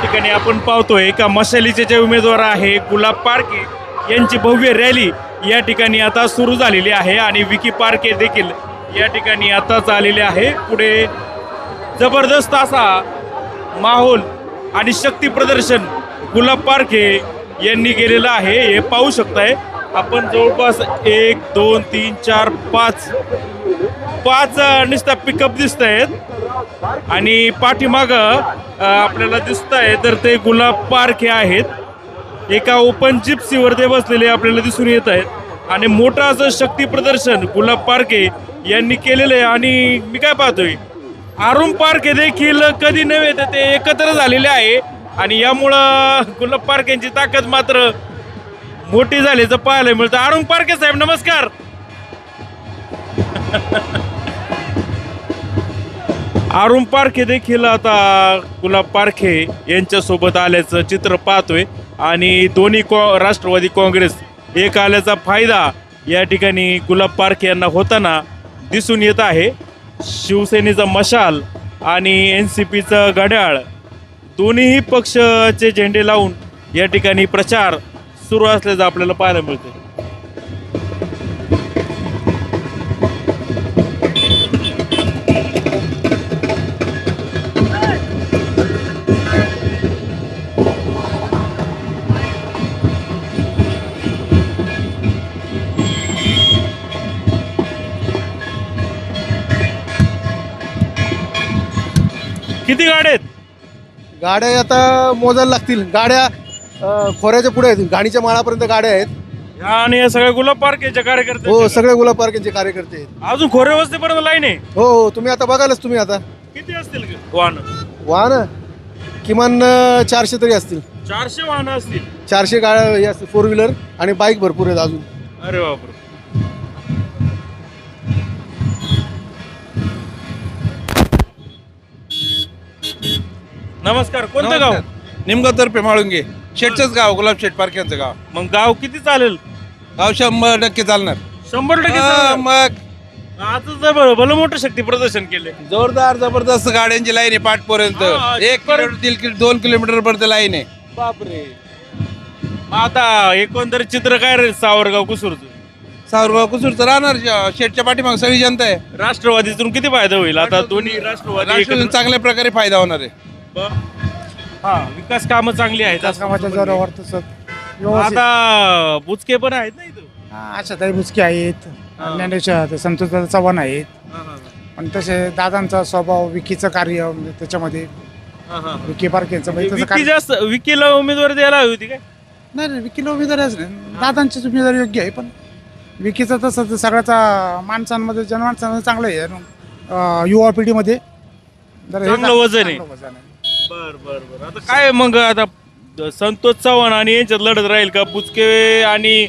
ठिकाणी आपण पाहतोय का मशालीचे जे उमेदवार आहे गुलाब पारखे यांची भव्य रॅली या ठिकाणी आता सुरू झालेली आहे आणि विकी पारखे देखील या ठिकाणी आताच आलेले आहे. पुढे जबरदस्त असा माहोल आणि शक्ती प्रदर्शन गुलाब पारखे यांनी केलेलं आहे. हे पाहू शकताय आपण जवळपास 1 2 3 4 5 नुसता पिकअप दिसत आहेत आणि पाठीमाग आपल्याला दिसत आहे तर ते गुलाब पारखे आहेत. एका ओपन जिप्सीवर ते बसलेले आपल्याला दिसून येत आहेत आणि मोठं असं शक्ती प्रदर्शन गुलाब पारखे यांनी केलेलं आहे. आणि मी काय पाहतोय अरुण पारखे देखील कधी नव्हे तर ते एकत्र झालेले आहे आणि यामुळं गुलाब पारखेंची ताकद मात्र मोठी झाल्याचं पाहायला मिळतं. अरुण पारखे साहेब नमस्कार. अरुण पारखे देखील आता गुलाब पारखे यांच्या सोबत आल्याचं चित्र पाहतोय आणि दोन्ही राष्ट्रवादी काँग्रेस एक आल्याचा फायदा या ठिकाणी गुलाब पारखे यांना होताना दिसून येत आहे. शिवसेनेचा मशाल आणि NCPचं घड्याळ दोन्हीही पक्षाचे झेंडे लावून या ठिकाणी प्रचार सुरू असल्याचं आपल्याला पाहायला मिळते. किती गाड्या आहेत? गाड्या आता मोजायला लागतील. गाड्या खोऱ्याच्या पुढे आहेत, घाणीच्या माळापर्यंत गाड्या आहेत. आणि या सगळ्या गुलाब पारखेच्या कार्यकर्ते हो, सगळे गुलाब पार्केचे कार्यकर्ते आहेत. अजून खोरे वस्तीपर्यंत लाईन आहे. हो हो, तुम्ही आता बघालच. तुम्ही आता किती असतील वाहन? वाहन किमान 400 तरी असतील. 400 वाहनं असतील. 400 गाड्या असतील, 4 व्हीलर आणि बाईक भरपूर आहेत अजून. अरे बापरे. नमस्कार. कोणतं गाव? निमगावतर्फे माळुंगे. शेटचंच गाव, गुलाब शेट पारख्यांचं गाव. मग गाव किती चालेल? गाव 100% चालणार. 100% हा, चालेल. मग आता भलं मोठं शक्ती प्रदर्शन केले. जोरदार जबरदस्त गाड्यांची लाईन आहे पाठपर्यंत. हा, 1 किलोमीटर 2 किलोमीटर पर्यंत लाईन आहे. बापरे. मग आता एकंदरीत चित्र काय रे सावरगाव कुसूरचं? सावरगाव कुसूरचं राहणार. शेटच्या पाठीमाग सगळी जनता आहे. राष्ट्रवादीतून किती फायदा होईल आता? दोन्ही राष्ट्रवादी राष्ट्रवादीतून एकत्र- चांगल्या प्रकारे फायदा होणार आहे. हा, विकास कामं चांगली आहेत. कामाच्या जोरावर तसं व्यवस्थित. आता बुचके पण आहेत ना इथं. आशाताई बुचके आहेत, ज्ञानेश्वर संतोषदादा चव्हाण आहेत. पण तसे दादांचा स्वभाव, विकीचं कार्य म्हणजे त्याच्यामध्ये विकी पारखेंचं म्हणजे तसं विकी कार्य जास्त विकीला उमेदवारी द्यायला हवी होती काय? नाही. विकीला उमेदवारीच नाही, दादांचीच उमेदवारी योग्य आहे. पण विकीचं तसं तर सगळ्याचा माणसांमध्ये जनमानसांमध्ये चांगलं आहे. युवा पिढीमध्ये जरा हे चांगलं वजन आहे. चांगलं वजन आहे. बर. आता काय मग आता संतोष चव्हाण आणि यांच्यात लढत राहील का? बुचके आणि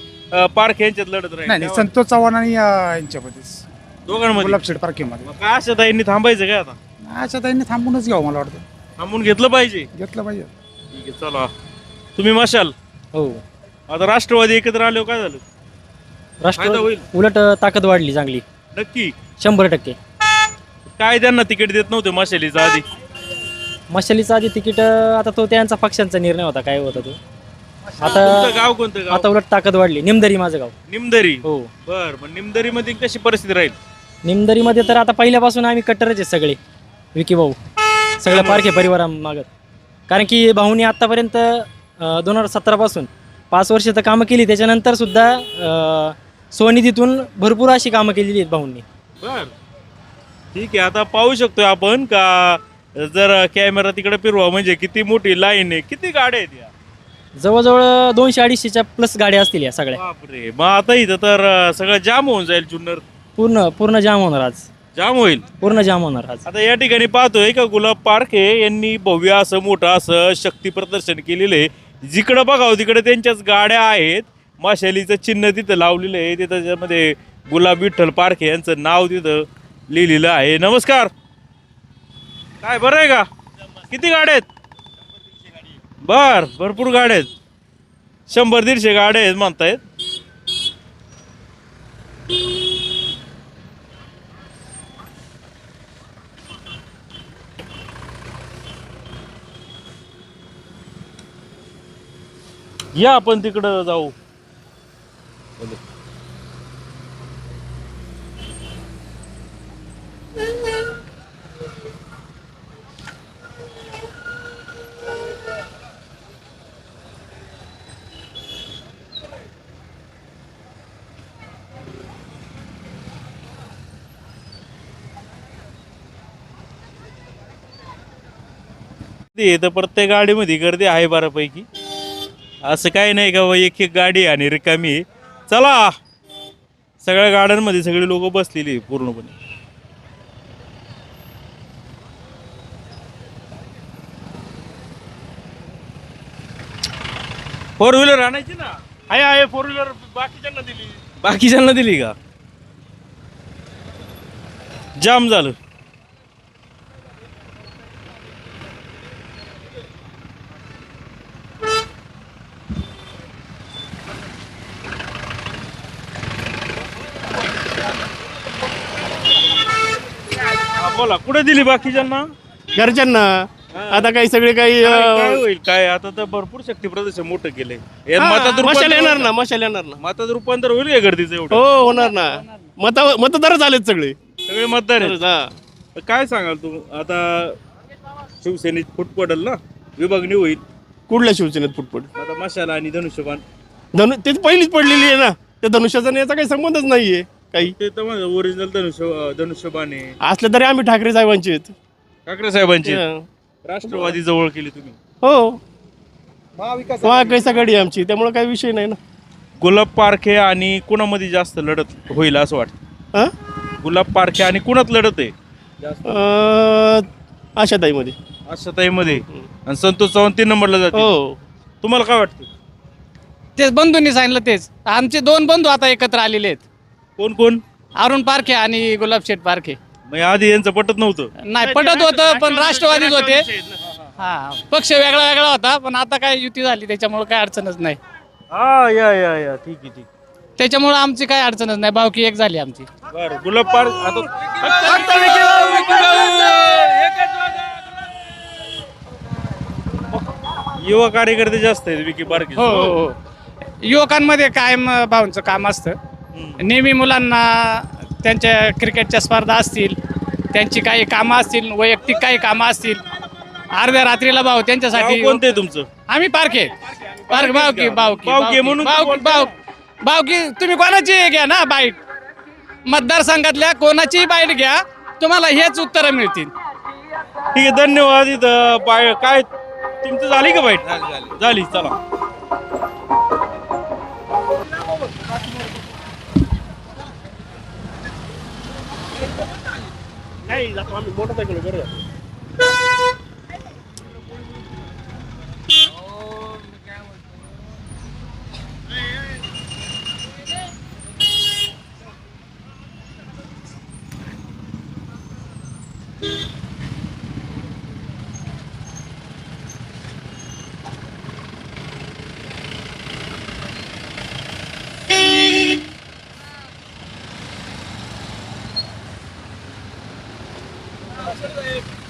पारखे यांच्यात लढत राहील? नाही संतोष चव्हाण आणि यांच्यामध्येच दोघांमध्ये. गुलाब शेठ पारखेमध्ये. मग काय अशा यांनी थांबायचं काय आता? आशाताईंनी थांबूनच घ्यावं मला वाटतं. थांबून घेतलं पाहिजे. घेतलं पाहिजे. ठीक आहे, चला. तुम्ही मशाल. हो. आता राष्ट्रवादी एकत्र आल्यावर काय झालं? फायदा राष्ट्रवादी होईल उलट ताकद वाढली चांगली. नक्की. 100%. काय त्यांना तिकीट देत नव्हते मशालीचा आधी? मशालीचं आधी तिकीट आता तो त्यांचा पक्षांचा निर्णय होता काय होता तो. तुमचं आता गाव कोणतं गाव? आता उलट ताकद वाढली. निमदरी माझं गाव. निमदरी. हो. बर. मग निमदरी मध्ये कशी परिस्थिती राहील? निमदरीमध्ये तर आता पहिल्यापासून आम्ही कट्टरच आहेत सगळे. विकी भाऊ सगळ्या पारखे परिवारामागत. कारण की भाऊनी आत्तापर्यंत 2017 पासून 5 वर्ष तर कामं केली. त्याच्यानंतर सुद्धा स्वनिधीतून भरपूर अशी कामं केलेली आहेत भाऊंनी. बर. ठीक आहे. आता पाहू शकतोय आपण का जर कॅमेरा तिकडे फिरवा म्हणजे किती मोठी लाईन आहे, किती गाड्या आहेत या? जवळजवळ 200-250च्या प्लस गाड्या असतील या सगळ्या. बापरे. मग आता इथं तर सगळं जाम होऊन जाईल. जुन्नर पूर्ण जाम होणार आज. जाम होईल. पूर्ण जाम होणार आज. आता या ठिकाणी पाहतोय का गुलाब पारखे यांनी भव्य असं मोठं असं शक्ती प्रदर्शन केलेलं आहे. जिकडं बघावं तिकडे त्यांच्याच गाड्या आहेत. मशालीचं चिन्ह तिथं लावलेलं आहे. तिथं त्याच्यामध्ये गुलाब विठ्ठल पारखे यांचं नाव तिथं लिहिलेलं आहे. नमस्कार. काय बरं आहे का? किती गाड्या आहेत? भरपूर गाड्या आहेत. 100-150 गाड्या आहेत म्हणतायत. या आपण तिकडं जाऊ. तर प्रत्येक गाडीमध्ये गर्दी आहे बऱ्यापैकी. असं काही नाही का बा एक एक गाडी आणि रिकामी आहे. चला, सगळ्या गाड्यांमध्ये सगळे लोक बसलेली आहे पूर्णपणे. फोर व्हीलर आणायची ना. आहे फोर व्हीलर बाकीच्यांना दिली का? जाम झालं. बोला, कुठे दिली बाकीच्यांना? घरच्यांना. आता काही सगळे काही काय होईल काय? आता तर भरपूर शक्ती प्रदर्शन मोठं केलंय. यात मशाल येणार ना, मशाल येणार ना. मतात रूपांतर होईल का गर्दीचं एवढं? हो, होणार ना. मतदारच आलेत सगळे. सगळे मतदार आहेत. हा. काय सांगाल तू आता? शिवसेनेत फूट पडेल ना, विभागणी होईल. कुठल्या शिवसेनेत फुटपट? आता मशाला आणि धनुष्यबाण तेच पहिलीच पडलेली आहे ना. त्या धनुष्याचा आणि याचा काही संबंधच नाहीये काही. ते तर माझं ओरिजिनल धनुष्यबाण आहे. असले तरी आम्ही ठाकरे साहेबांचे आहेत. ठाकरे साहेबांची हा. राष्ट्रवादी जवळ केली तुम्ही. हो, महाविकास महाविकास आघाडी आहे आमची, त्यामुळे काही विषय नाही ना. गुलाब पारखे आणि कुणामध्ये जास्त लढत होईल असं वाटतं? हा? गुलाब पारखे आणि कुणात लढत आहे? आशाताईमध्ये. आशाताईमध्ये. आणि संतोष चव्हाण 3 नंबरला जाते. हो. तुम्हाला काय वाटतं? तेच बंधूंनी सांगितलं तेच. आमचे 2 बंधू आता एकत्र आलेले आहेत, कोण कोण? अरुण पारखे आणि गुलाबशेठ पारखे. मग आधी यांचं पटत नव्हतं. नाही पटत होतं, पण राष्ट्रवादीच होते. हा, पक्ष वेगळा वेगळा होता, पण आता काय युती झाली त्याच्यामुळे काय अडचणच नाही. हा, या ठीक आहे. त्याच्यामुळे आमची काय अडचणच नाही, भावकी एक झाली आमची. बरं, गुलाब पार आता युवा कार्यकर्ते जास्त आहेत विकी पारखे. हो. युवकांमध्ये कायम भाऊंचं काम असतं. नेहमी मुलांना त्यांच्या क्रिकेटच्या स्पर्धा असतील, त्यांची काही कामं असतील, वैयक्तिक काही कामं असतील, अर्ध्या रात्रीला भाऊ त्यांच्यासाठी. कोणते तुमचं? आम्ही पारखे भावकी भावकी म्हणून भावकी. तुम्ही कोणाची घ्या ना बाईट, मतदारसंघातल्या कोणाचीही बाईट घ्या, तुम्हाला हेच उत्तरं मिळतील. ठीक आहे, धन्यवाद. इथं काय तुमचं झाली का बाईट? झाली. चला. नाही जातो आम्ही मोटरसायकल बरं. साहेब